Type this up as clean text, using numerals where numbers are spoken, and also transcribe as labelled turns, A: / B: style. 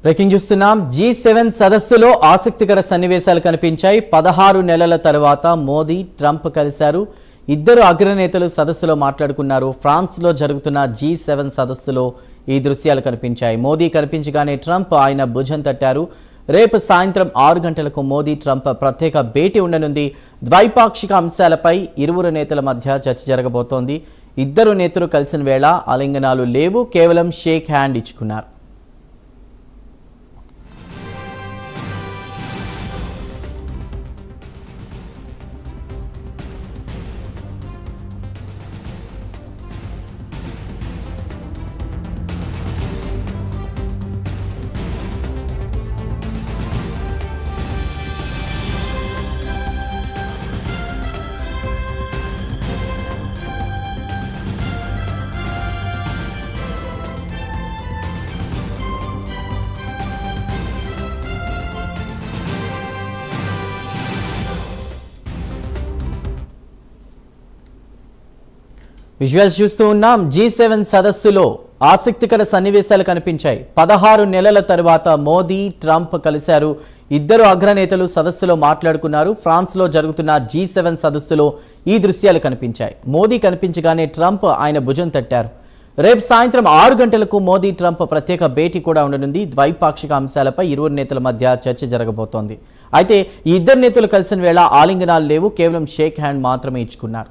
A: Breaking చూస్తున్నాం. G7 సదస్సులో ఆసక్తికర సన్నివేశాలు కనిపించాయి. 16 నెలల తర్వాత మోదీ ట్రంప్ కలిశారు. ఇద్దరు అగ్రనేతలు సదస్సులో మాట్లాడుకున్నారు. ఫ్రాన్స్లో జరుగుతున్న G7 సదస్సులో ఈ దృశ్యాలు కనిపించాయి. మోదీ కనిపించగానే ట్రంప్ ఆయన భుజం తట్టారు. రేపు సాయంత్రం 6 గంటలకు మోదీ ట్రంప్ ప్రత్యేక భేటీ ఉండనుంది. ద్వైపాక్షిక అంశాలపై ఇరువురు నేతల మధ్య చర్చ జరగబోతోంది. ఇద్దరు నేతలు కలిసిన వేళ ఆలింగనాలు లేవు, కేవలం షేక్ హ్యాండ్ ఇచ్చుకున్నారు. విజువల్స్ చూస్తూ ఉన్నాం. G7 సదస్సులో ఆసక్తికర సన్నివేశాలు కనిపించాయి. 16 నెలల తర్వాత మోదీ ట్రంప్ కలిశారు. ఇద్దరు అగ్రనేతలు సదస్సులో మాట్లాడుకున్నారు. ఫ్రాన్స్లో జరుగుతున్న G7 సదస్సులో ఈ దృశ్యాలు కనిపించాయి. మోదీ కనిపించగానే ట్రంప్ ఆయన భుజం తట్టారు. రేపు సాయంత్రం 6 గంటలకు మోదీ ట్రంప్ ప్రత్యేక భేటీ కూడా ఉండనుంది. ద్వైపాక్షిక అంశాలపై ఇరువురు నేతల మధ్య చర్చ జరగబోతోంది. అయితే ఈ ఇద్దరు నేతలు కలిసిన వేళ ఆలింగనాలు లేవు, కేవలం షేక్ హ్యాండ్ మాత్రమే ఇచ్చుకున్నారు.